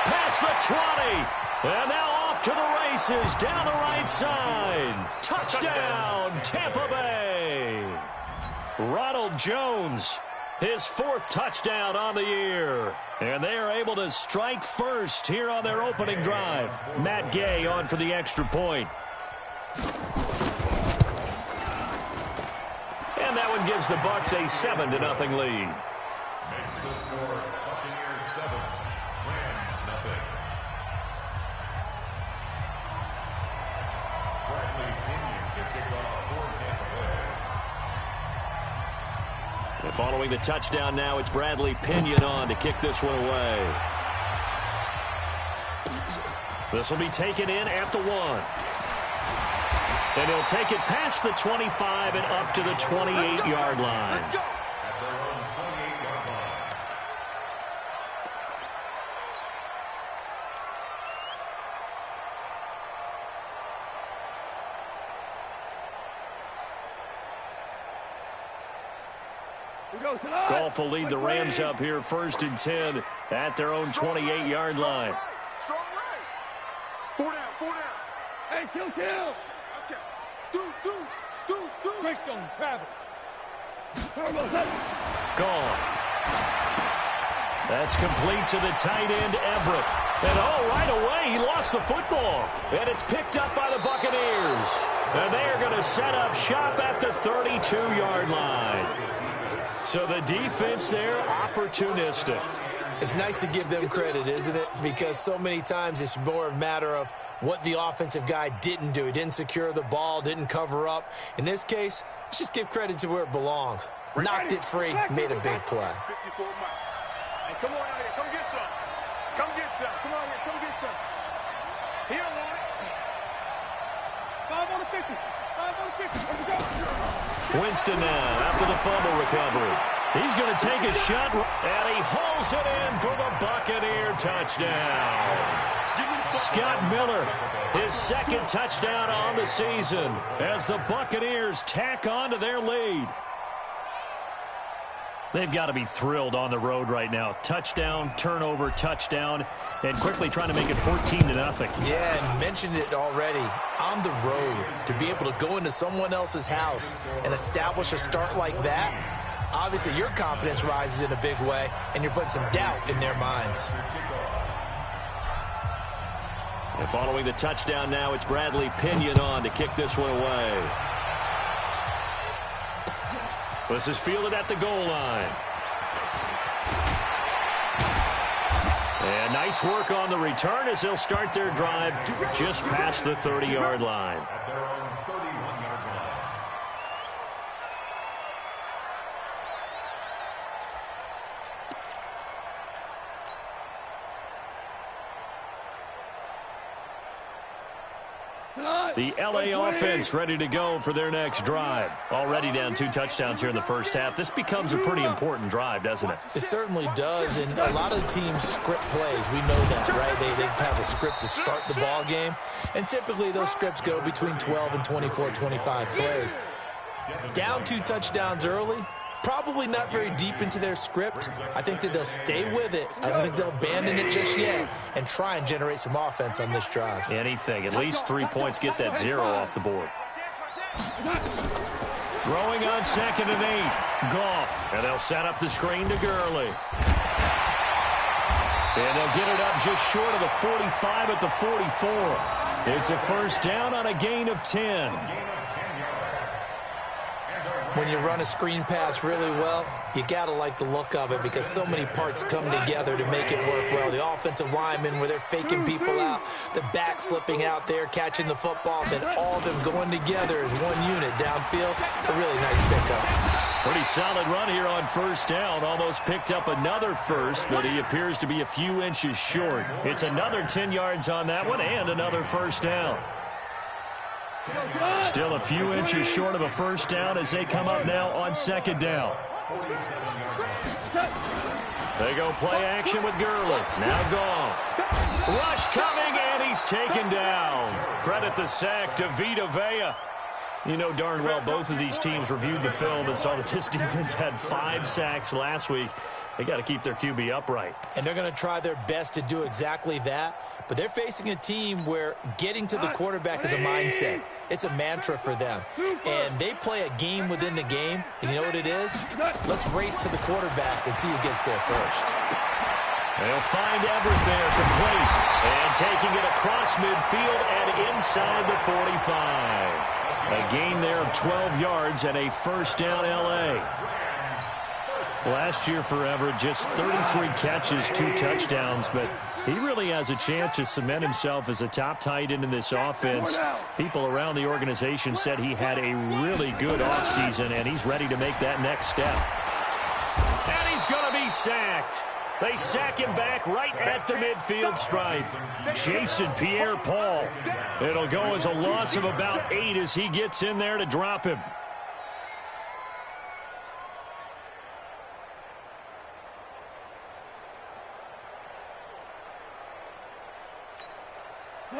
past the 20. And now off to the races down the right side. Touchdown, Tampa Bay. Ronald Jones, his fourth touchdown on the year. And they are able to strike first here on their opening drive. Matt Gay on for the extra point. And that one gives the Bucs a 7-0 lead. Makes the score Buccaneers 7, Rams nothing. Bradley Pinion to kick off for Tampa Bay. And following the touchdown now, it's Bradley Pinion on to kick this one away. This will be taken in at the 1. And he'll take it past the 25 and up to the 28-yard line. At their own 28-yard line. Goff will lead the Rams up here 1st and 10 at their own 28-yard line. Strong right. 4 down. Hey, kill. Deuce. Greystone, travel. Gone. That's complete to the tight end, Everett. And right away, he lost the football. And it's picked up by the Buccaneers. And they are going to set up shop at the 32-yard line. So the defense there, opportunistic. It's nice to give them credit, isn't it? Because so many times it's more a matter of what the offensive guy didn't do. He didn't secure the ball, didn't cover up. In this case, let's just give credit to where it belongs. Knocked it free, made a big play. 54 miles. Hey, come on out here. Come get some. Come on here. Come get some. Here, want it. 5 on the 50. 5 on the 50. Let's go. Winston now after the fumble recovery. He's going to take a shot, and he hauls it in for the Buccaneer touchdown. Scott Miller, his second touchdown on the season as the Buccaneers tack on to their lead. They've got to be thrilled on the road right now. Touchdown, turnover, touchdown, and quickly trying to make it 14-0. Yeah, and mentioned it already. On the road, to be able to go into someone else's house and establish a start like that, obviously, your confidence rises in a big way, and you're putting some doubt in their minds. And following the touchdown now, it's Bradley Pinion on to kick this one away. This is fielded at the goal line. And nice work on the return as they'll start their drive just past the 30-yard line. At their own 31-yard line. The L.A. offense ready to go for their next drive. Already down 2 touchdowns here in the first half. This becomes a pretty important drive, doesn't it? It certainly does, and a lot of teams script plays. We know that, right? They have a script to start the ball game, and typically those scripts go between 12 and 24, 25 plays. Down 2 touchdowns early, probably not very deep into their script. I think that they'll stay with it. I don't think they'll abandon it just yet and try and generate some offense on this drive. Anything. At least 3 points, get that 0 off the board. Throwing on 2nd and 8. Goff. And they'll set up the screen to Gurley. And they'll get it up just short of the 45 at the 44. It's a first down on a gain of 10. When you run a screen pass really well, you got to like the look of it because so many parts come together to make it work well. The offensive linemen where they're faking people out, the back slipping out there, catching the football, then all of them going together as one unit downfield. A really nice pickup. Pretty solid run here on first down. Almost picked up another first, but he appears to be a few inches short. It's another 10 yards on that one and another first down. Still a few inches short of a first down as they come up now on 2nd down. They go play action with Gurley. Now Goff. Rush coming, and he's taken down. Credit the sack to Vita Vea. You know darn well both of these teams reviewed the film and saw that this defense had 5 sacks last week. They got to keep their QB upright. And they're going to try their best to do exactly that. But they're facing a team where getting to the quarterback is a mindset. It's a mantra for them. And they play a game within the game. And you know what it is? Let's race to the quarterback and see who gets there first. They'll find Everett there, complete. And taking it across midfield and inside the 45. A gain there of 12 yards and a first down L.A. Last year for Everett, just 33 catches, 2 touchdowns, but he really has a chance to cement himself as a top tight end in this offense. People around the organization said he had a really good offseason, and he's ready to make that next step. And he's going to be sacked. They sack him back right at the midfield stripe. Jason Pierre-Paul. It'll go as a loss of about 8 as he gets in there to drop him.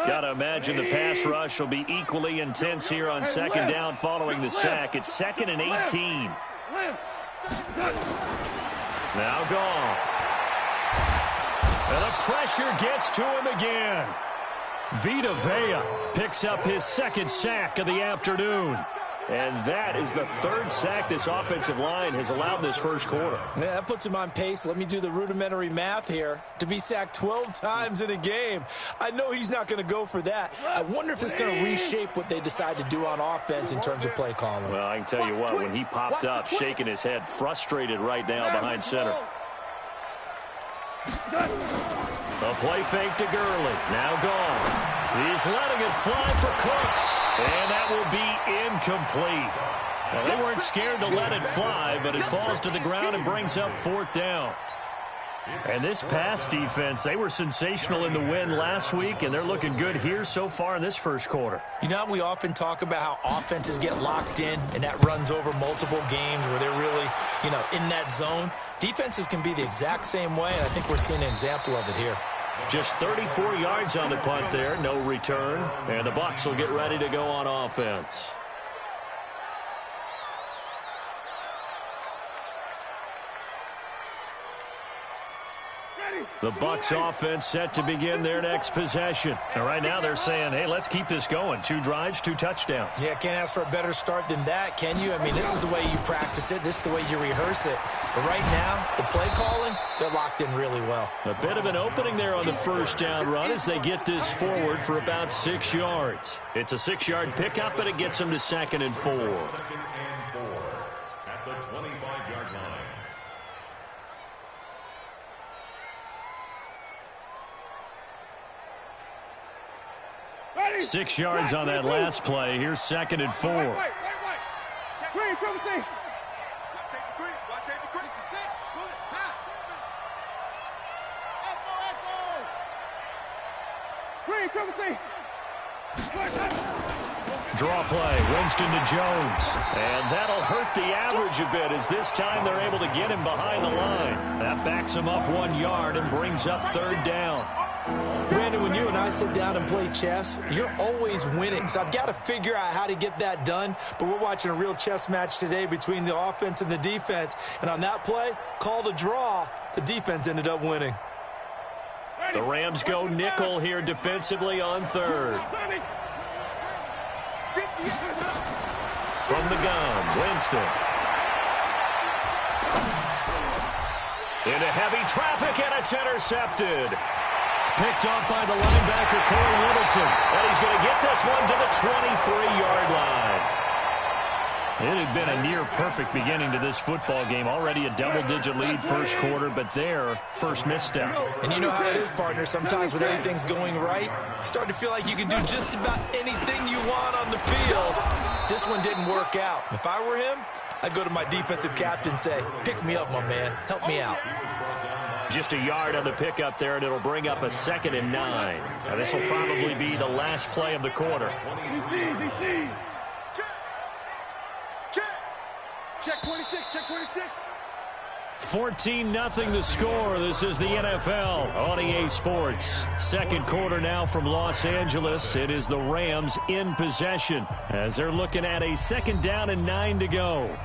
Got to imagine the pass rush will be equally intense here on second down following the sack. It's 2nd and 18. Now Goff. And the pressure gets to him again. Vita Vea picks up his 2nd sack of the afternoon. And that is the 3rd sack this offensive line has allowed this first quarter. Yeah, that puts him on pace. Let me do the rudimentary math here. To be sacked 12 times in a game, I know he's not going to go for that. I wonder if it's going to reshape what they decide to do on offense in terms of play calling. Well, I can tell you what, when he popped up, shaking his head, frustrated right now behind center. A play fake to Gurley. Now gone. He's letting it fly for Cooks. And that will be incomplete. Well, they weren't scared to let it fly, but it falls to the ground and brings up 4th down. And this pass defense, they were sensational in the win last week, and they're looking good here so far in this first quarter. You know, we often talk about how offenses get locked in, and that runs over multiple games where they're really, in that zone. Defenses can be the exact same way, and I think we're seeing an example of it here. Just 34 yards on the punt there, no return. And the Bucs will get ready to go on offense. The Bucs offense set to begin their next possession. And right now they're saying, hey, let's keep this going. 2 drives, 2 touchdowns. Yeah, can't ask for a better start than that, can you? I mean, this is the way you practice it. This is the way you rehearse it. But right now, the play calling, they're locked in really well. A bit of an opening there on the first down run as they get this forward for about 6 yards. It's a 6-yard pickup, but it gets them to 2nd and 4. 2nd and 4 at the 25-yard line. 6 yards on that last play. Here's 2nd and 4. Draw play, Winston to Jones. And that'll hurt the average a bit as this time they're able to get him behind the line. That backs him up 1 yard and brings up 3rd down. Brandon, when you and I sit down and play chess, you're always winning. So I've got to figure out how to get that done. But we're watching a real chess match today between the offense and the defense. And on that play, called a draw, the defense ended up winning. The Rams go nickel here defensively on 3rd. From the gun, Winston. Into heavy traffic, and it's intercepted. Picked off by the linebacker, Corey Littleton. And he's going to get this one to the 23-yard line. It had been a near-perfect beginning to this football game. Already a double-digit lead first quarter, but their first misstep. And you know how it is, partner. Sometimes when everything's going right, you start to feel like you can do just about anything you want on the field. This one didn't work out. If I were him, I'd go to my defensive captain and say, pick me up, my man. Help me out. Just a yard on the pickup there, and it'll bring up a 2nd and 9. Now, this will probably be the last play of the quarter. Check 26, check 26. 14-0 the score. This is the NFL on EA Sports. Second quarter now from Los Angeles. It is the Rams in possession as they're looking at a 2nd down and 9 to go.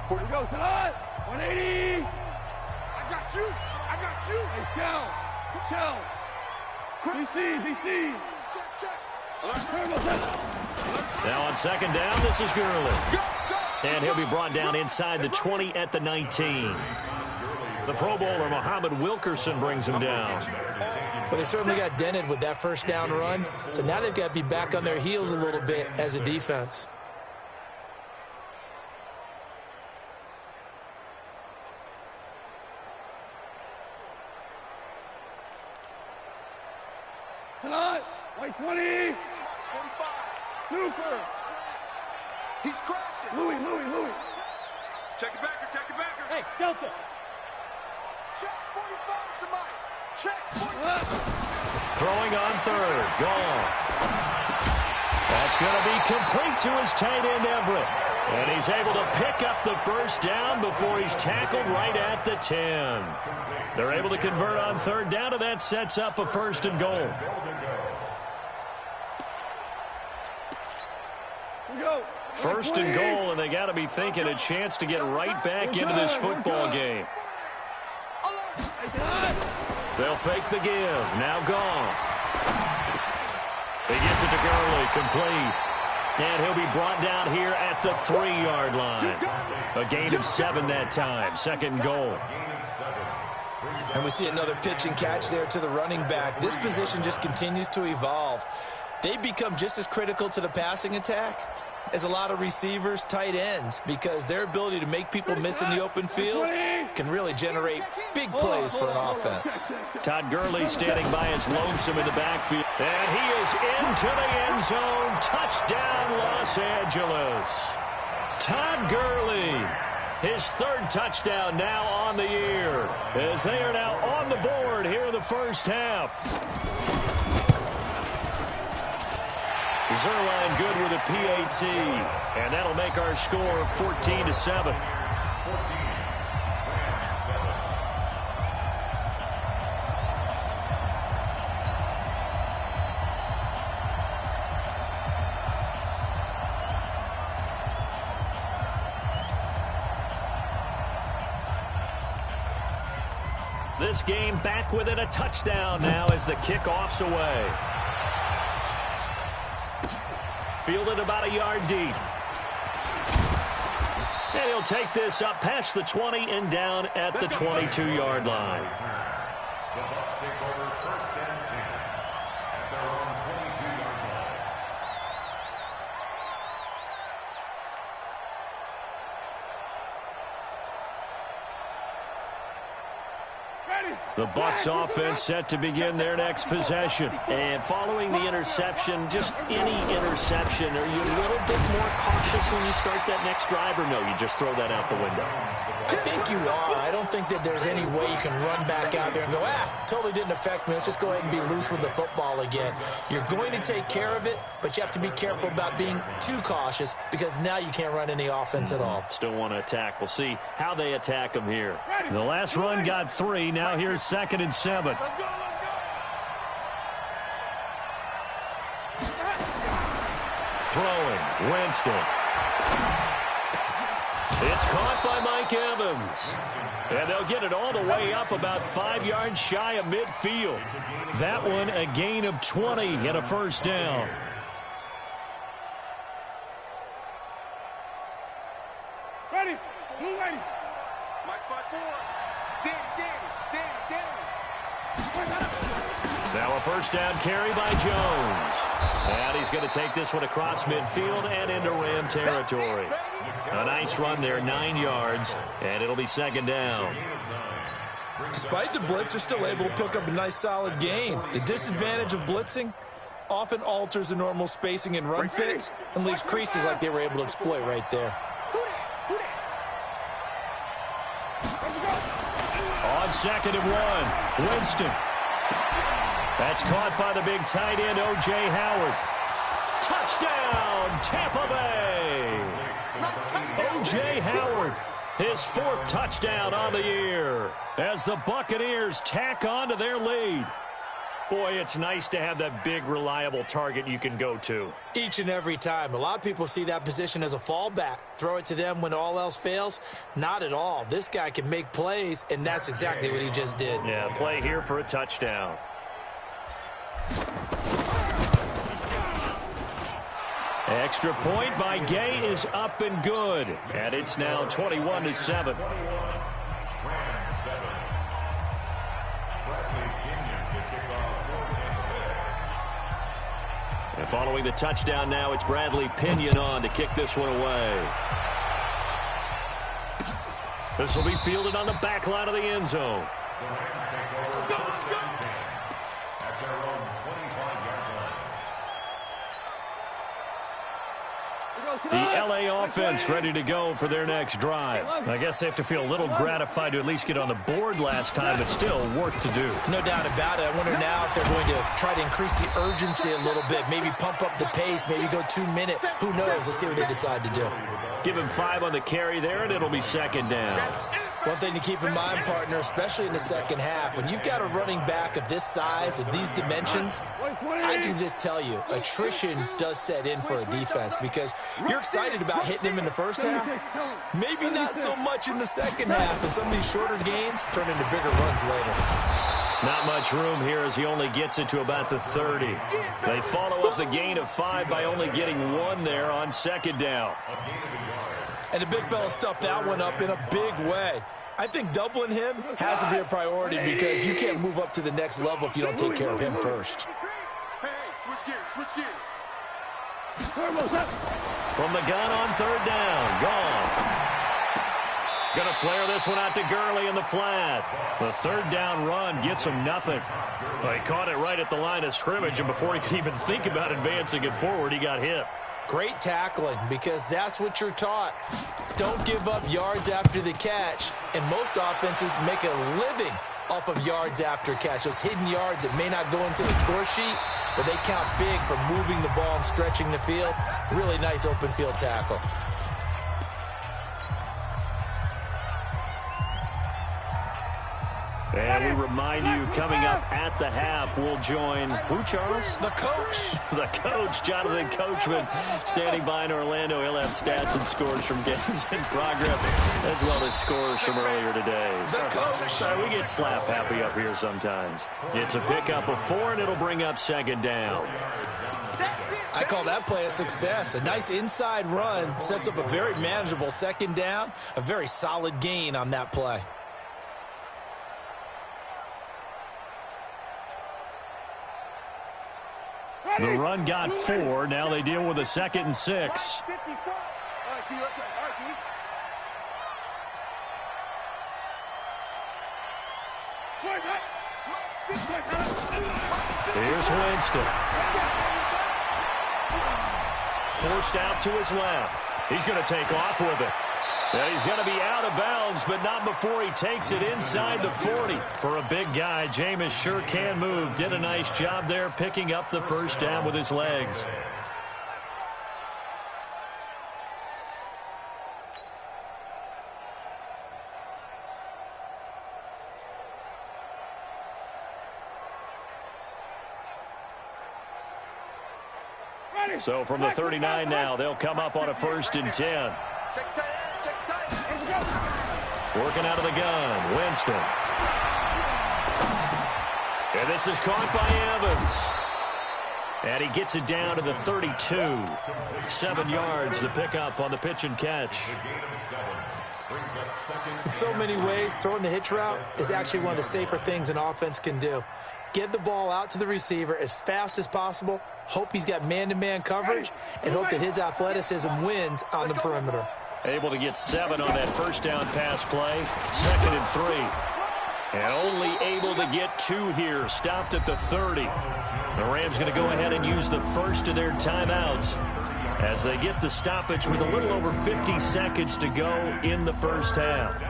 Here we go, tonight. 180. I got you. Hey, Shell. DC. Check. Now on second down, this is Gurley. And he'll be brought down inside the 20 at the 19. The Pro Bowler, Muhammad Wilkerson, brings him down. Well, they certainly got dented with that first down run, so now they've got to be back on their heels a little bit as a defense. Tonight, white 20. 45. Super. He's crashing. Louis. Check it backer. Hey, Delta. Check 45's the mic. Check 45. Throwing on third. Goff. That's going to be complete to his tight end, Everett. And he's able to pick up the first down before he's tackled right at the 10. They're able to convert on third down, and that sets up a first and goal. First and goal, and they got to be thinking a chance to get right back into this football game. They'll fake the give. Now Goff. He gets it to Gurley, complete. And he'll be brought down here at the 3-yard line. A gain of 7 that time. Second and goal. And we see another pitch and catch there to the running back. This position just continues to evolve. They become just as critical to the passing attack as a lot of receivers, tight ends, because their ability to make people miss in the open field can really generate big plays for an offense. Todd Gurley standing by his lonesome in the backfield. And he is into the end zone. Touchdown, Los Angeles. Todd Gurley, his third touchdown now on the year, as they are now on the board here in the first half. Zerline good with a PAT, and that'll make our score 14-7. This game back within a touchdown now as the kickoff's away. Fielded about a yard deep. And he'll take this up past the 20 and down at the 22-yard line. The Bucs take over first and 10 at their own 22-yard line. The Bucs offense set to begin their next possession. And following the interception, just any interception, are you a little bit more cautious when you start that next drive, or no, you just throw that out the window? I think you are. I don't think that there's any way you can run back out there and go, totally didn't affect me. Let's just go ahead and be loose with the football again. You're going to take care of it, but you have to be careful about being too cautious because now you can't run any offense at all. Still want to attack. We'll see how they attack them here. The last run got 3. Now here's 2nd and 7. Throwing, Winston. It's caught by Mike Evans. And they'll get it all the way up about 5 yards shy of midfield. That one a gain of 20 and a first down. Ready. Blue ready. Mike by 4. Danny. Now a first down carry by Jones. And he's going to take this one across midfield and into Ram territory. A nice run there, 9 yards, and it'll be 2nd down. Despite the blitz, they're still able to pick up a nice solid gain. The disadvantage of blitzing often alters the normal spacing and run fits and leaves creases like they were able to exploit right there. On 2nd and 1, Winston. That's caught by the big tight end, O.J. Howard. Touchdown, Tampa Bay. O.J. Howard, his 4th touchdown on the year as the Buccaneers tack on to their lead. Boy, it's nice to have that big, reliable target you can go to. Each and every time. A lot of people see that position as a fallback. Throw it to them when all else fails. Not at all. This guy can make plays, and that's exactly what he just did. Yeah, play here for a touchdown. Extra point by Gay is up and good. And it's now 21-7. And following the touchdown now, it's Bradley Pinion on to kick this one away. This will be fielded on the back line of the end zone. The LA offense ready to go for their next drive. I guess they have to feel a little gratified to at least get on the board last time, but still work to do. No doubt about it. I wonder now if they're going to try to increase the urgency a little bit, maybe pump up the pace, maybe go 2 minutes. Who knows? Let's see what they decide to do. Give him 5 on the carry there, and it'll be second down. One thing to keep in mind, partner, especially in the second half, when you've got a running back of this size, of these dimensions, I can just tell you, attrition does set in for a defense because you're excited about hitting him in the first half. Maybe not so much in the second half, and some of these shorter gains turn into bigger runs later. Not much room here as he only gets it to about the 30. They follow up the gain of 5 by only getting 1 there on second down. And the big fella stuffed that one up in a big way. I think doubling him has to be a priority because you can't move up to the next level if you don't take care of him first. Hey, switch gears, switch gears. From the gun on third down, gone. Going to flare this one out to Gurley in the flat. The third down run gets him nothing. Well, he caught it right at the line of scrimmage, and before he could even think about advancing it forward, he got hit. Great tackling because that's what you're taught. Don't give up yards after the catch, and most offenses make a living off of yards after catch. Those hidden yards that may not go into the score sheet, but they count big for moving the ball and stretching the field. Really nice open field tackle. And we remind you, coming up at the half, we'll join, who, Charles? The coach. The coach, Jonathan Coachman, standing by in Orlando. He'll have stats and scores from games in progress, as well as scores from earlier today. The coach. Sorry, we get slap happy up here sometimes. It's a pickup of 4, and it'll bring up second down. I call that play a success. A nice inside run sets up a very manageable second down, a very solid gain on that play. The run got 4. Now they deal with a 2nd and 6. All right, T, let's go. All right, T. Here's Winston. Forced out to his left. He's going to take off with it. And he's going to be out of bounds, but not before he takes it inside the 40. For a big guy, Jameis sure can move. Did a nice job there picking up the first down with his legs. So from the 39 now, they'll come up on a 1st and 10. Working out of the gun, Winston. And this is caught by Evans. And he gets it down to the 32. 7 yards, the pickup on the pitch and catch. In so many ways, throwing the hitch route is actually one of the safer things an offense can do. Get the ball out to the receiver as fast as possible, hope he's got man-to-man coverage, and hope that his athleticism wins on the perimeter. Able to get 7 on that first down pass play. 2nd and 3. And only able to get 2 here. Stopped at the 30. The Rams going to go ahead and use the first of their timeouts as they get the stoppage with a little over 50 seconds to go in the first half.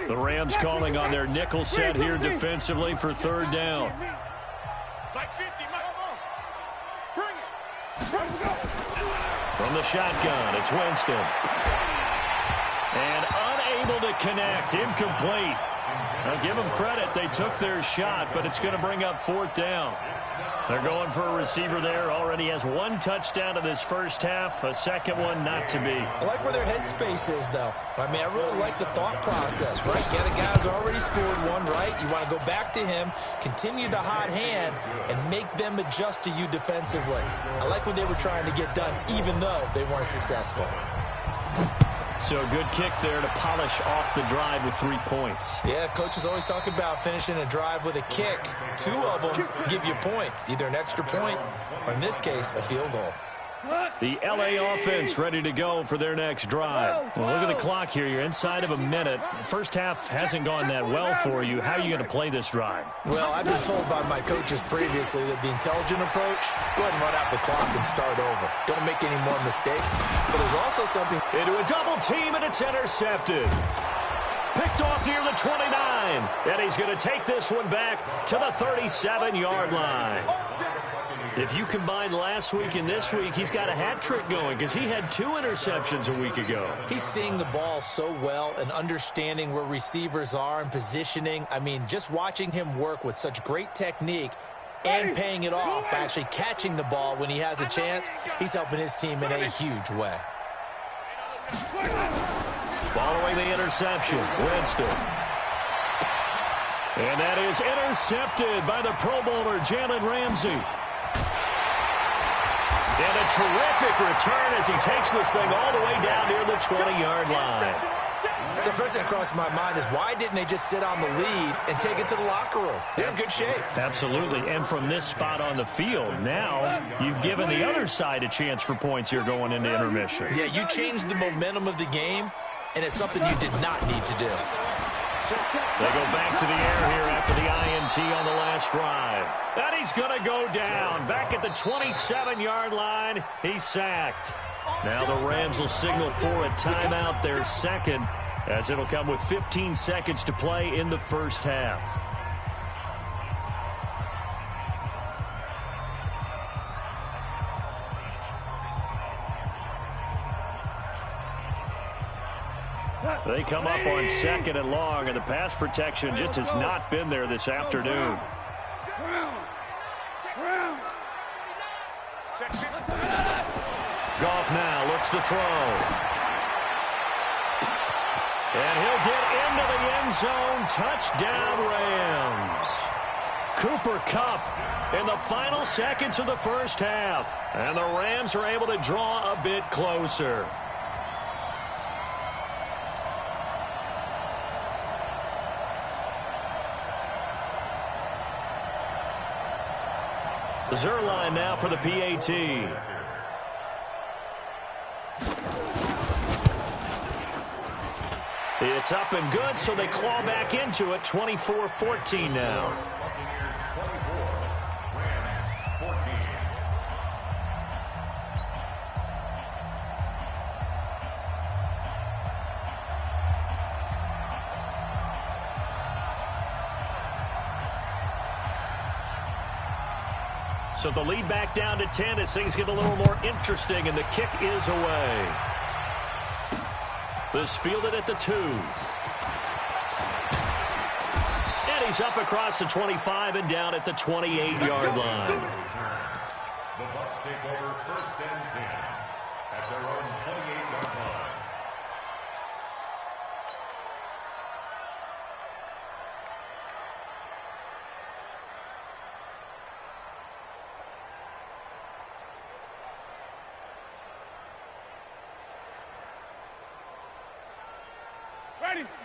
The Rams calling on their nickel set here defensively for 3rd down. From the shotgun, it's Winston. And unable to connect, incomplete. I'll give them credit. They took their shot, but it's going to bring up 4th down. They're going for a receiver there. Already has 1 touchdown in this first half. A second one not to be. I like where their headspace is, though. I mean, I really like the thought process, right? You got a guy who's already scored 1, right? You want to go back to him, continue the hot hand, and make them adjust to you defensively. I like what they were trying to get done, even though they weren't successful. So a good kick there to polish off the drive with 3 points. Yeah, coaches always talk about finishing a drive with a kick. 2 of them give you points, either an extra point or, in this case, a field goal. The LA offense ready to go for their next drive. Well, look at the clock here. You're inside of a minute. First half hasn't gone that well for you. How are you going to play this drive? Well, I've been told by my coaches previously that the intelligent approach, go ahead and run out the clock and start over. Don't make any more mistakes. But there's also something. Into a double team, and it's intercepted. Picked off near the 29. And he's going to take this one back to the 37-yard line. If you combine last week and this week, he's got a hat trick going because he had 2 interceptions a week ago. He's seeing the ball so well and understanding where receivers are and positioning. I mean, just watching him work with such great technique and paying it off by actually catching the ball when he has a chance, he's helping his team in a huge way. Following the interception, Winston. And that is intercepted by the Pro Bowler, Jalen Ramsey. And a terrific return as he takes this thing all the way down near the 20-yard line. So the first thing that crossed my mind is why didn't they just sit on the lead and take it to the locker room? They're in good shape. Absolutely. And from this spot on the field, now you've given the other side a chance for points here going into intermission. Yeah, you changed the momentum of the game, and it's something you did not need to do. They go back to the air here after the INT on the last drive. And he's going to go down. Back at the 27-yard line, he's sacked. Now the Rams will signal for a timeout, their second, as it'll come with 15 seconds to play in the first half. They come up on 2nd and long, and the pass protection just has not been there this afternoon. Goff now looks to throw. And he'll get into the end zone. Touchdown, Rams. Cooper Kupp in the final seconds of the first half. And the Rams are able to draw a bit closer. Zerline now for the PAT. It's up and good, so they claw back into it. 24-14 now. So the lead back down to 10 as things get a little more interesting, and the kick is away. This fielded at the 2. And he's up across the 25 and down at the 28-yard line. The Bucs take over 1st and 10 at their own 28-yard line.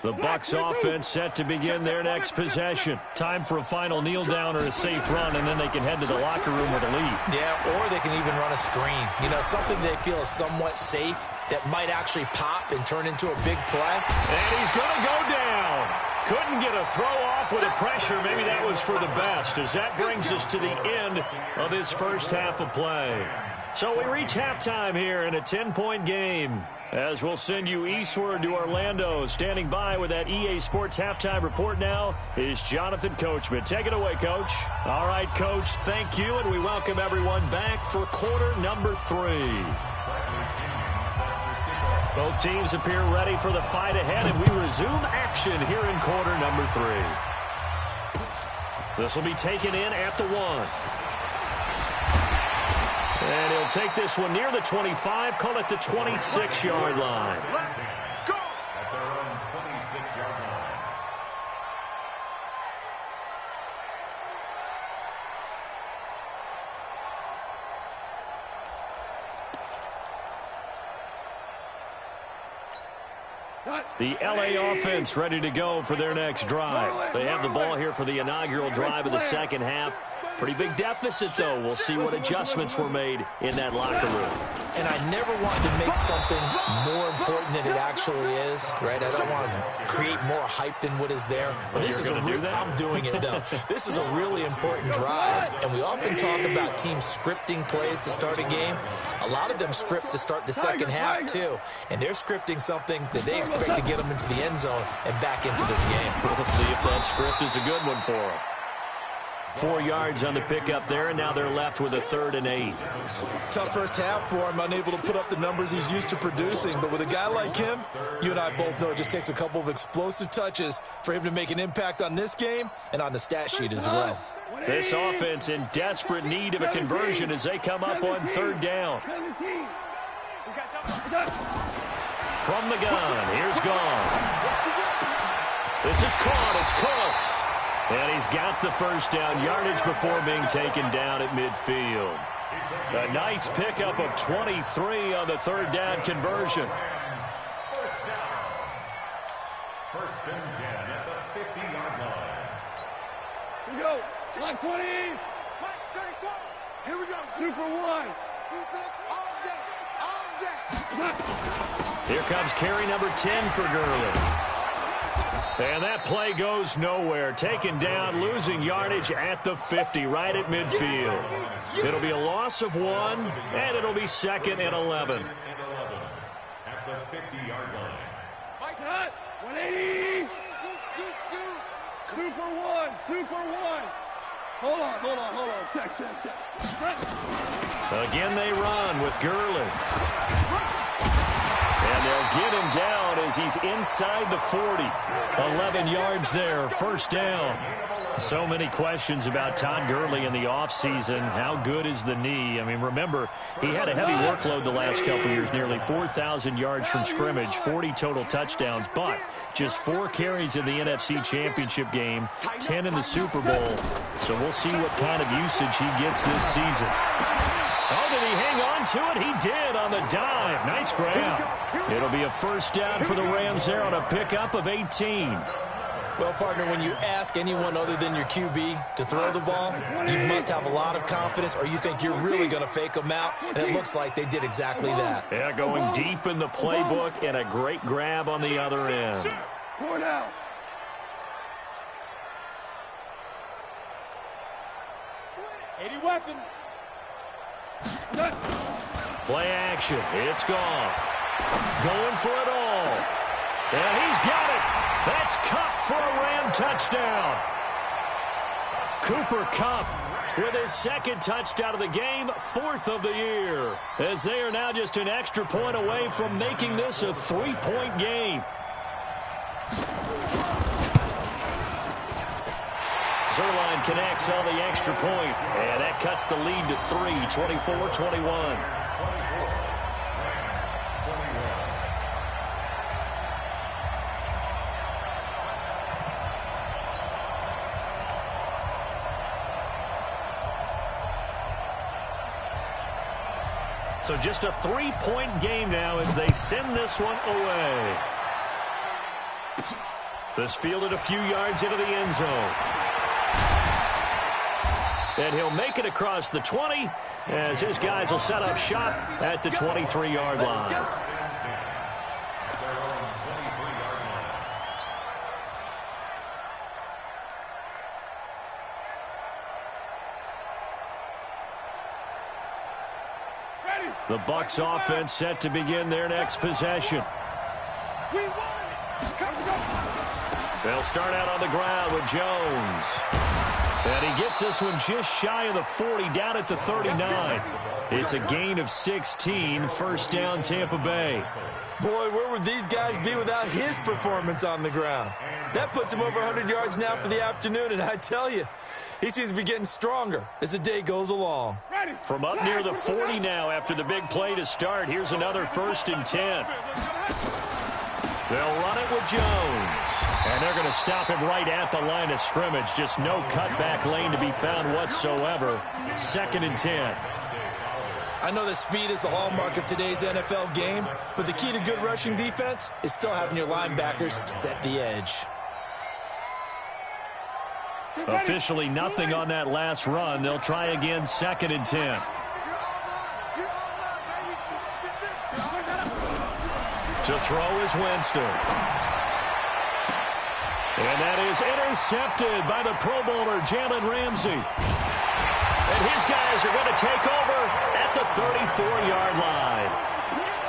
The Bucs offense set to begin their next possession. Time for a final kneel down or a safe run, and then they can head to the locker room with a lead. Yeah, or they can even run a screen. You know, something they feel is somewhat safe that might actually pop and turn into a big play. And he's going to go down. Couldn't get a throw off with the pressure. Maybe that was for the best, as that brings us to the end of this first half of play. So we reach halftime here in a 10-point game. As we'll send you eastward to Orlando. Standing by with that EA Sports halftime report now is Jonathan Coachman. Take it away, Coach. All right, Coach, thank you, and we welcome everyone back for quarter number 3. Both teams appear ready for the fight ahead, and we resume action here in quarter number 3. This will be taken in at the 1. And he'll take this one near the 25, call it the 26-yard line. Go! At their own 26-yard line. The LA offense ready to go for their next drive. They have the ball here for the inaugural drive of the second half. Pretty big deficit, though. We'll see what adjustments were made in that locker room. And I never want to make something more important than it actually is, right? I don't want to create more hype than what is there. But this is I'm doing it, though. This is a really important drive, and we often talk about teams scripting plays to start a game. A lot of them script to start the second half, too. And they're scripting something that they expect to get them into the end zone and back into this game. We'll see if that script is a good one for them. 4 yards on the pickup there, and now they're left with a 3rd and 8. Tough first half for him, unable to put up the numbers he's used to producing. But with a guy like him, you and I both know it just takes a couple of explosive touches for him to make an impact on this game and on the stat sheet as well. This offense in desperate need of a conversion as they come up on 3rd down. From the gun, here's Gone. This is caught, it's Cooks. And he's got the first down yardage before being taken down at midfield. A nice pickup of 23 on the 3rd down conversion. First down. 1st and 10 at the 50-yard line. Here we go. Like 20. 34. Here we go. 2 for 1. Defense all day. All day. Here comes carry number 10 for Gurley. And that play goes nowhere. Taken down, losing yardage at the 50, right at midfield. It'll be a loss of 1, and it'll be 2nd and 11. At the 50-yard line. Mike Hunt, 180. 2 for 1. 2 for 1. Hold on. Check. Again, they run with Gurley. And they'll get him down as he's inside the 40. 11 yards there, 1st down. So many questions about Todd Gurley in the offseason. How good is the knee? I mean, remember, he had a heavy workload the last couple years, nearly 4,000 yards from scrimmage, 40 total touchdowns, but just 4 carries in the NFC Championship game, 10 in the Super Bowl. So we'll see what kind of usage he gets this season. Oh, did he hang on to it? He did on the dive. Nice grab. It'll be a 1st down for the Rams there on a pickup of 18. Well, partner, when you ask anyone other than your QB to throw the ball, you must have a lot of confidence or you think you're really going to fake them out, and it looks like they did exactly that. Yeah, going deep in the playbook and a great grab on the other end. 4 down. Eighty weapon. Play action. It's gone. Going for it all. And he's got it. That's Kupp for a Ram touchdown. Cooper Kupp with his 2nd touchdown of the game, 4th of the year, as they are now just an extra point away from making this a 3-point game. Zerline connects on the extra point, and that cuts the lead to 3, 24-21. So just a 3-point game now as they send this one away. This fielded a few yards into the end zone. And he'll make it across the 20 as his guys will set up shop at the 23-yard line. The Bucs offense set to begin their next possession. They'll start out on the ground with Jones. And he gets this one just shy of the 40, down at the 39. It's a gain of 16, first down Tampa Bay. Boy, where would these guys be without his performance on the ground? That puts him over 100 yards now for the afternoon, and I tell you, he seems to be getting stronger as the day goes along. From up near the 40 now after the big play to start, here's another 1st and 10. They'll run it with Jones. And they're going to stop him right at the line of scrimmage. Just no cutback lane to be found whatsoever. 2nd and 10. I know that speed is the hallmark of today's NFL game, but the key to good rushing defense is still having your linebackers set the edge. Officially nothing on that last run. They'll try again, 2nd and 10. To throw is Winston. And that is intercepted by the Pro Bowler, Jalen Ramsey. And his guys are going to take over at the 34-yard line.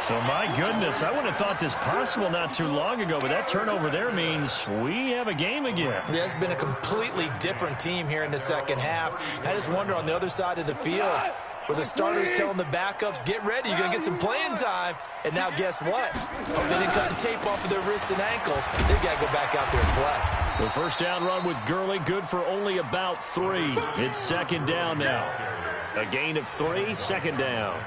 So, my goodness, I wouldn't have thought this possible not too long ago, but that turnover there means we have a game again. Yeah, it's been a completely different team here in the second half. I just wonder on the other side of the field, where the starters telling the backups, get ready, you're going to get some playing time. And now guess what? Oh, they didn't cut the tape off of their wrists and ankles. They've got to go back out there and play. The first down run with Gurley, good for only about 3. It's 2nd down now. A gain of 3, 2nd down.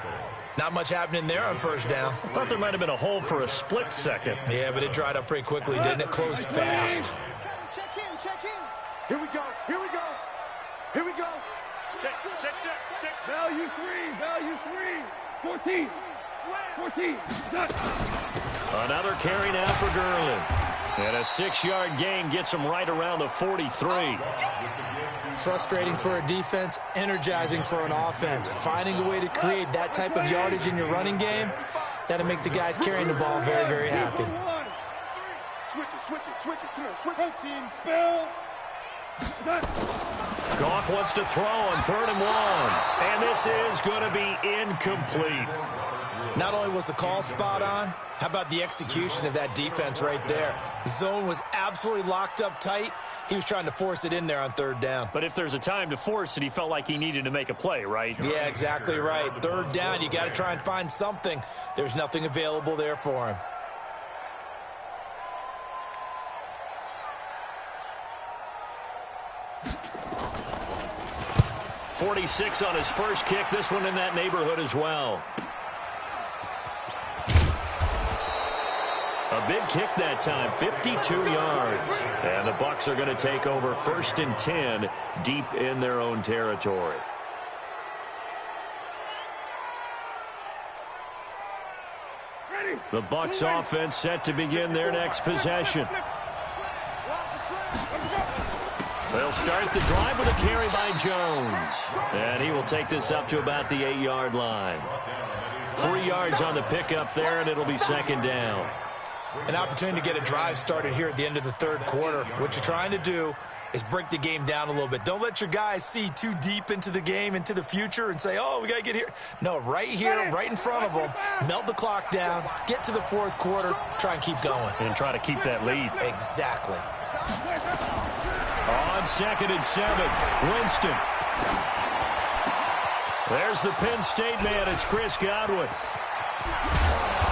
Not much happening there on first down. I thought there might have been a hole for a split second. Yeah, but it dried up pretty quickly, didn't it? Closed fast. Check in. Here we go. Here we go. Check. Value 3. 14. 14. Done. Another carry now for Gurley. And a 6-yard gain gets him right around the 43. Frustrating for a defense, energizing for an offense. Finding a way to create that type of yardage in your running game, that'll make the guys carrying the ball very, very happy. Switch it. Come on, switch it. Protein spill. Done. Goff wants to throw on 3rd and 1. And this is going to be incomplete. Not only was the call spot on, how about the execution of that defense right there? The zone was absolutely locked up tight. He was trying to force it in there on 3rd down. But if there's a time to force it, he felt like he needed to make a play, right? Yeah, exactly right. 3rd down, you got to try and find something. There's nothing available there for him. .46 on his first kick. This one in that neighborhood as well. A big kick that time, 52 yards. And the Bucs are going to take over 1st and 10 deep in their own territory. The Bucs offense set to begin their next possession. They'll start the drive with a carry by Jones. And he will take this up to about the 8-yard line. 3 yards on the pickup there, and it'll be 2nd down. An opportunity to get a drive started here at the end of the 3rd quarter. What you're trying to do is break the game down a little bit. Don't let your guys see too deep into the game, into the future, and say, oh, we got to get here. No, right here, right in front of them, melt the clock down, get to the 4th quarter, try and keep going. And try to keep that lead. Exactly. On 2nd and 7, Winston. There's the Penn State man. It's Chris Godwin.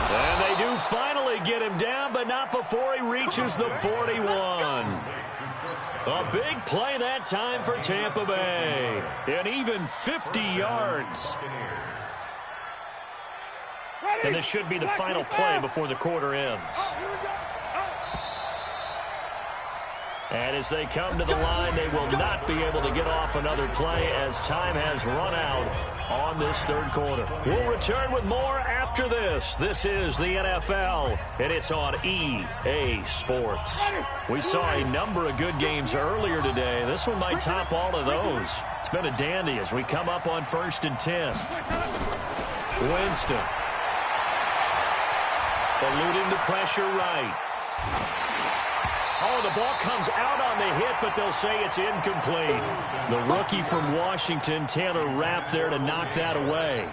And they do finally get him down, but not before he reaches the 41. A big play that time for Tampa Bay. And even 50 yards. And this should be the final play before the quarter ends. And as they come to the line, they will not be able to get off another play as time has run out on this 3rd quarter. We'll return with more after this. This is the NFL, and it's on EA Sports. We saw a number of good games earlier today. This one might top all of those. It's been a dandy as we come up on 1st and 10. Winston. Eluding the pressure right. Oh, the ball comes out on the hit, but they'll say it's incomplete. The rookie from Washington, Taylor Rapp, there to knock that away.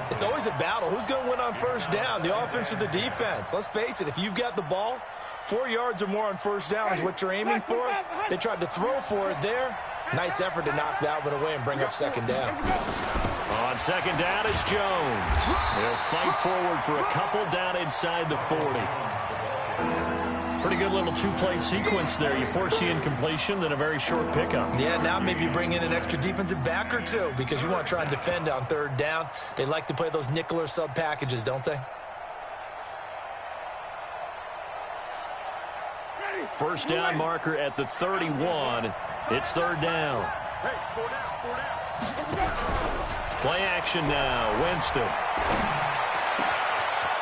It's always a battle. Who's going to win on 1st down, the offense or the defense? Let's face it, if you've got the ball, 4 yards or more on 1st down is what you're aiming for. They tried to throw for it there. Nice effort to knock that one away and bring up second down. On second down is Jones. They'll fight forward for a couple down inside the 40. Pretty good little two-play sequence there. You force the incompletion, then a very short pickup. Yeah, now maybe bring in an extra defensive back or two because you want to try and defend on third down. They like to play those nickel or sub packages, don't they? First down marker at the 31. It's third down. Hey, 4 down. Play action now. Winston.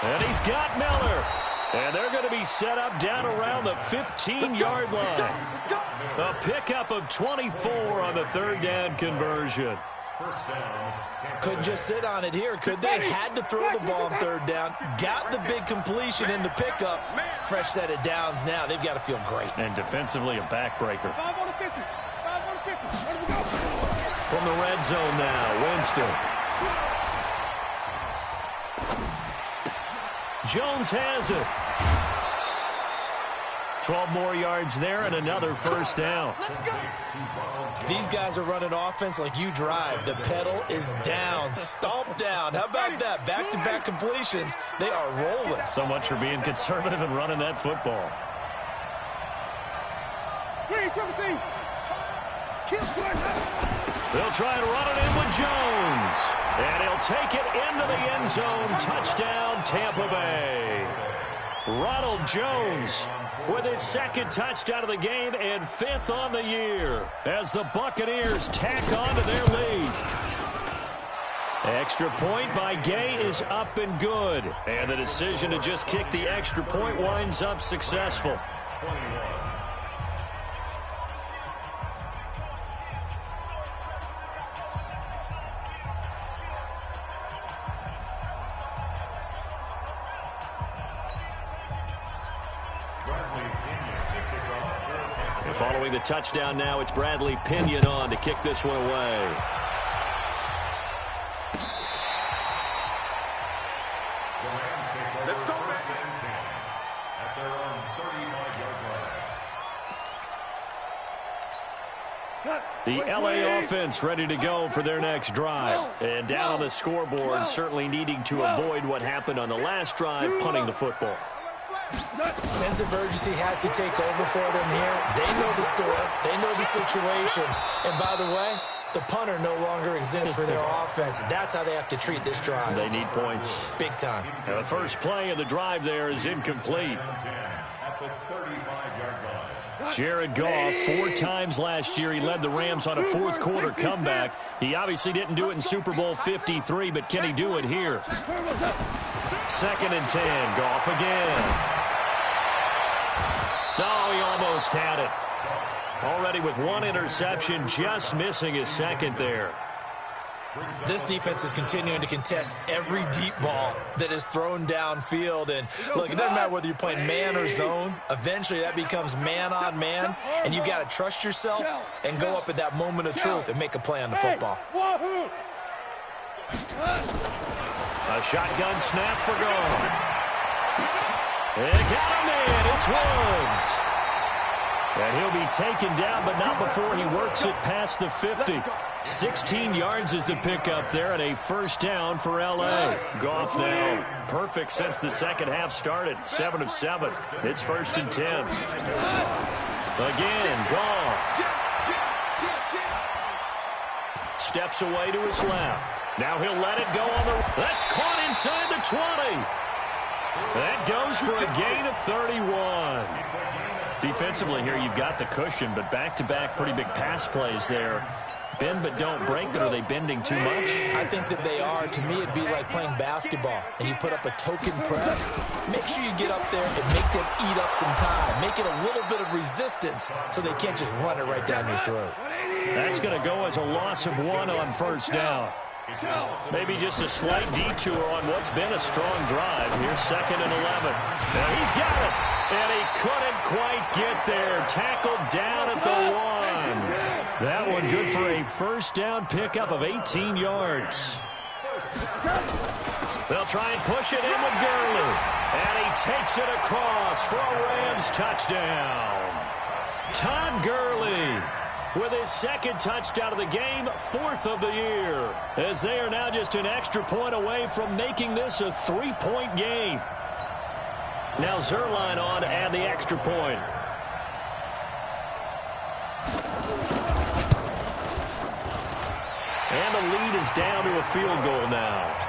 And he's got Miller. And they're going to be set up down around the 15-yard line. A pickup of 24 on the third down conversion. Couldn't just sit on it here, could they? Had to throw the ball on third down. Got the big completion in the pickup. Fresh set of downs now. They've got to feel great. And defensively, a backbreaker. 5 on the 50. 5 on the 50. Let him go. From the red zone now, Winston. Jones has it. 12 more yards there and another first down. These guys are running offense like you drive. The pedal is down, stomp down. How about that? Back-to-back completions. They are rolling. So much for being conservative and running that football. They'll try and run it in with Jones. And he'll take it into the end zone. Touchdown, Tampa Bay. Ronald Jones with his second touchdown of the game and 5th on the year as the Buccaneers tack on to their lead. Extra point by Gay is up and good. And the decision to just kick the extra point winds up successful. Following the touchdown now, it's Bradley Pinion on to kick this one away. Let's go, man. At their own 35-yard line. The LA offense ready to go for their next drive. And down on the scoreboard, certainly needing to avoid what happened on the last drive, punting the football. Sense of urgency has to take over for them here. They know the score. They know the situation. And by the way, the punter no longer exists for their offense. That's how they have to treat this drive. They need points. Big time. And the first play of the drive there is incomplete. At the 35-yard line. Jared Goff, 4 times last year, he led the Rams on a fourth quarter comeback. He obviously didn't do it in Super Bowl 53, but can he do it here? 2nd and 10, Goff again. No, he almost had it. Already with 1 interception, just missing his second there. This defense is continuing to contest every deep ball that is thrown downfield. And look, it doesn't matter whether you're playing man or zone. Eventually, that becomes man on man. And you've got to trust yourself and go up at that moment of truth and make a play on the football. A shotgun snap for Goff. They got him in. It's Woods. And he'll be taken down, but not before he works it past the 50. 16 yards is the pickup there, and a first down for L.A. Goff now perfect since the second half started. 7 of 7. It's 1st and 10. Again, Goff. Steps away to his left. Now he'll let it go on the... That's caught inside the 20. That goes for a gain of 31. Defensively here, you've got the cushion, but back-to-back pretty big pass plays there. Bend but don't break, but are they bending too much? I think that they are. To me, it'd be like playing basketball, and you put up a token press. Make sure you get up there and make them eat up some time. Make it a little bit of resistance so they can't just run it right down your throat. That's going to go as a loss of 1 on first down. Maybe just a slight detour on what's been a strong drive. Here's 2nd and 11. Now he's got it. And he couldn't quite get there. Tackled down at the 1. That one good for a first down pickup of 18 yards. They'll try and push it in with Gurley. And he takes it across for a Rams touchdown. Todd Gurley with his second touchdown of the game, 4th of the year, as they are now just an extra point away from making this a 3-point game. Now Zerline on to add the extra point. And the lead is down to a field goal now.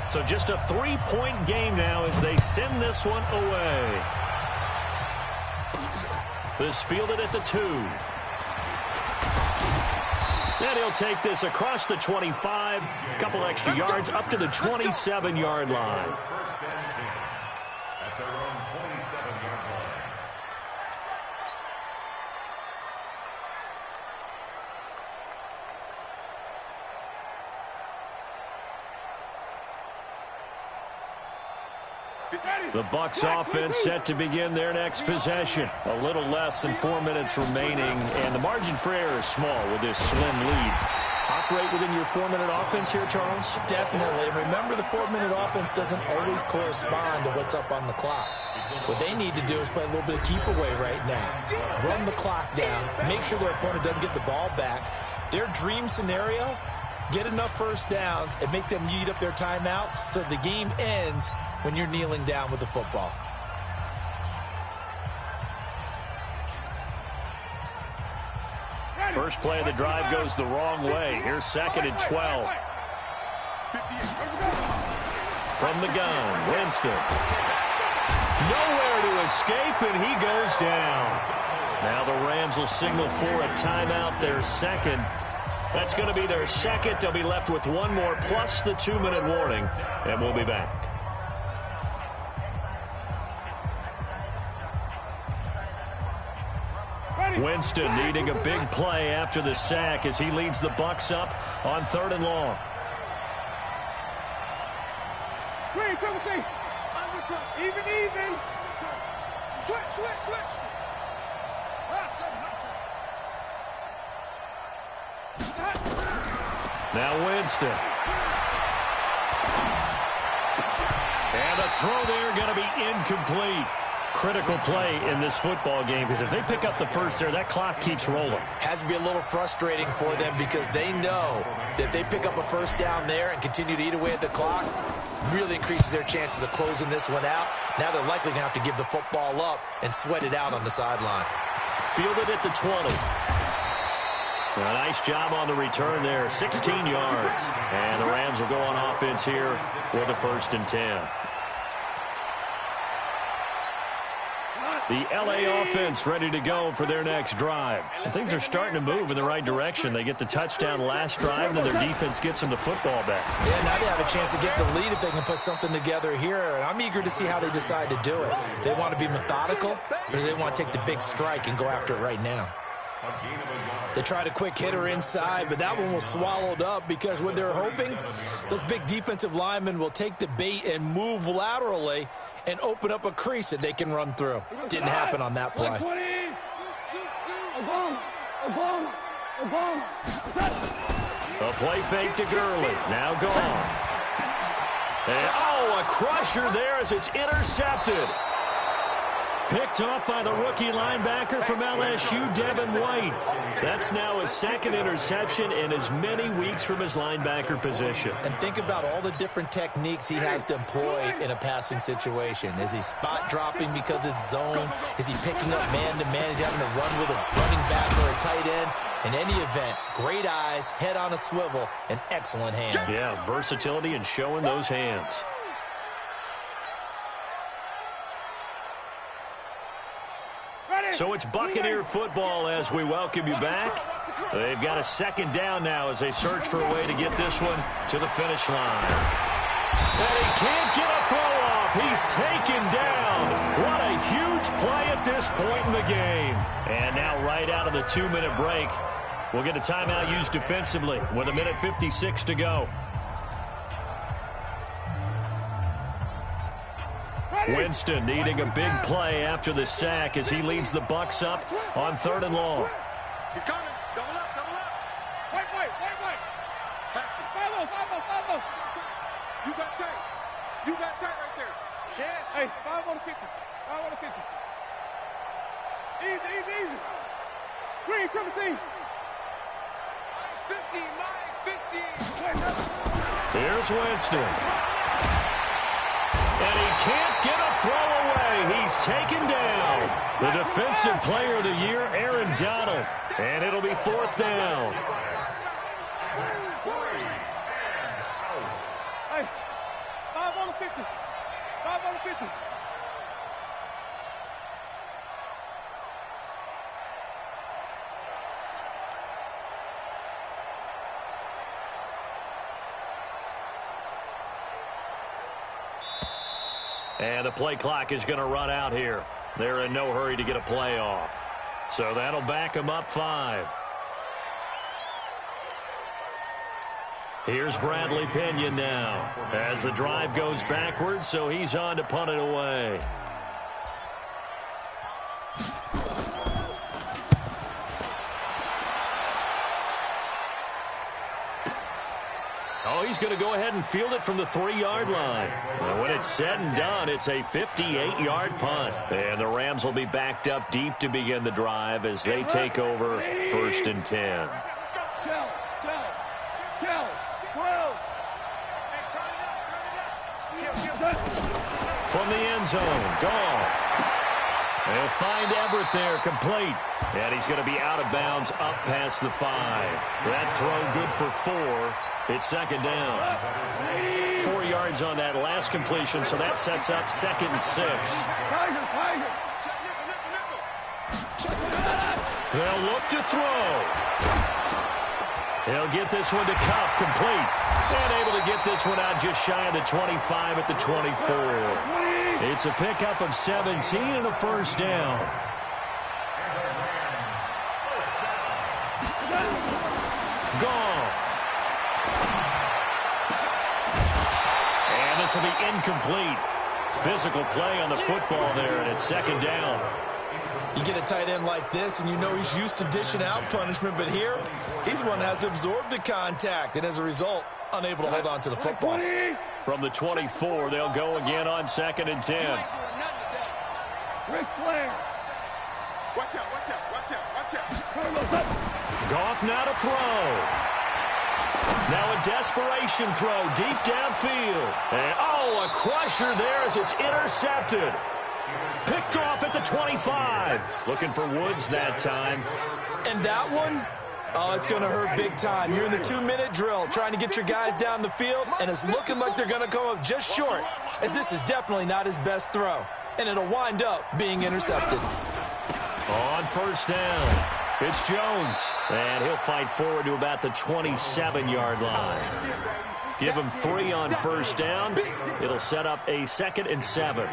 So just a 3-point game now as they send this one away. This fielded at the 2. And he'll take this across the 25, a couple extra yards up to the 27-yard line. First and 10 at their own 27-yard line. The Bucs offense set to begin their next possession. A little less than 4 minutes remaining, and the margin for error is small with this slim lead. Operate within your 4-minute offense here, Charles? Definitely. And remember, the 4-minute offense doesn't always correspond to what's up on the clock. What they need to do is play a little bit of keep away right now. Run the clock down. Make sure their opponent doesn't get the ball back. Their dream scenario, get enough first downs and make them eat up their timeouts so the game ends when you're kneeling down with the football. First play of the drive goes the wrong way. Here's 2nd and 12. From the gun, Winston. Nowhere to escape, and he goes down. Now the Rams will signal for a timeout, their second. That's going to be their second. They'll be left with one more plus the 2-minute warning, and we'll be back. Winston needing a big play after the sack as he leads the Bucs up on 3rd and long. Green, come see. Even. Switch. Now Winston. And a throw there going to be incomplete. Critical play in this football game because if they pick up the first there, that clock keeps rolling. Has to be a little frustrating for them because they know that they pick up a first down there and continue to eat away at the clock, really increases their chances of closing this one out. Now they're likely going to have to give the football up and sweat it out on the sideline. Fielded at the 20. A nice job on the return there, 16 yards. And the Rams will go on offense here for the 1st and 10. The L.A. offense ready to go for their next drive. And things are starting to move in the right direction. They get the touchdown last drive, and then their defense gets them the football back. Yeah, now they have a chance to get the lead if they can put something together here. And I'm eager to see how they decide to do it. Do they want to be methodical, or do they want to take the big strike and go after it right now? They tried a quick hitter inside, but that one was swallowed up because what they're hoping, those big defensive linemen will take the bait and move laterally and open up a crease that they can run through. Didn't happen on that play. A play fake to Gurley. Now gone. And, a crusher there as it's intercepted. Picked off by the rookie linebacker from LSU, Devin White. That's now his 2nd interception in as many weeks from his linebacker position. And think about all the different techniques he has to employ in a passing situation. Is he spot dropping because it's zone? Is he picking up man-to-man? Is he having to run with a running back or a tight end? In any event, great eyes, head on a swivel, and excellent hands. Yeah, versatility and showing those hands. So it's Buccaneer football as we welcome you back. They've got a 2nd down now as they search for a way to get this one to the finish line. And he can't get a throw off. He's taken down. What a huge play at this point in the game. And now right out of the 2-minute break, we'll get a timeout used defensively with 1:56 to go. Winston needing a big play after the sack as he leads the Bucs up on 3rd and long. He's coming. Double up. Wait. Follow. You got tape. You got tight right there. Chance. Hey, 5 on the 50. 5 on the 50. Easy, easy, easy. Green, come to team. 50, Mike, 50. Here's Winston. And he can't get a throw away. He's taken down. The Defensive Player of the Year, Aaron Donald. And it'll be 4th down. Hey, 5 on the 50. 5 on the 50. And the play clock is going to run out here. They're in no hurry to get a play off. So that'll back them up 5. Here's Bradley Pinion now as the drive goes backwards, so he's on to punt it away. Oh, he's going to go ahead and field it from the 3-yard line. And when it's said and done, it's a 58-yard punt. And the Rams will be backed up deep to begin the drive as they take over 1st and 10. From the end zone, Goff. They'll find Everett there, complete. And he's going to be out of bounds up past the 5. That throw good for 4. It's 2nd down. 4 yards on that last completion, so that sets up 2nd and 6. They'll look to throw. He'll get this one to Kupp, complete. And able to get this one out just shy of the 25 at the 24. It's a pickup of 17 and a 1st down. Goff. And this will be incomplete. Physical play on the football there, and it's 2nd down. You get a tight end like this, and you know he's used to dishing out punishment, but here, he's one that has to absorb the contact, and as a result, unable to hold on to the football. From the 24, they'll go again on 2nd and 10. Rick Flair. Watch out, watch out, watch out, watch out. Goff now to throw. Now a desperation throw deep downfield. And, oh, a crusher there as it's intercepted. Picked off at the 25. Looking for Woods that time. And that one, oh, it's going to hurt big time. You're in the 2-minute drill trying to get your guys down the field, and it's looking like they're going to come up just short, as this is definitely not his best throw, and it'll wind up being intercepted. On 1st down, it's Jones, and he'll fight forward to about the 27-yard line. Give him 3 on 1st down. It'll set up a 2nd and 7.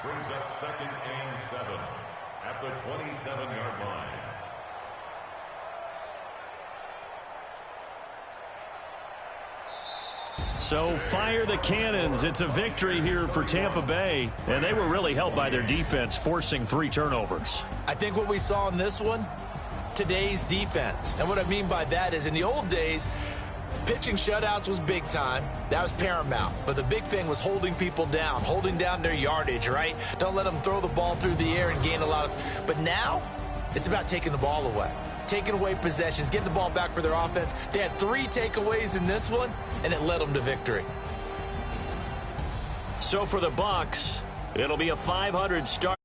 Brings up 2nd and 7 at the 27-yard line. So fire the cannons. It's a victory here for Tampa Bay, and they were really helped by their defense, forcing 3 turnovers. I think what we saw in this one, today's defense. And what I mean by that is in the old days, pitching shutouts was big time. That was paramount. But the big thing was holding people down, holding down their yardage, right? Don't let them throw the ball through the air and gain a lot of... But now, it's about taking the ball away. Taking away possessions, getting the ball back for their offense. They had 3 takeaways in this one, and it led them to victory. So for the Bucs, it'll be a 500 start.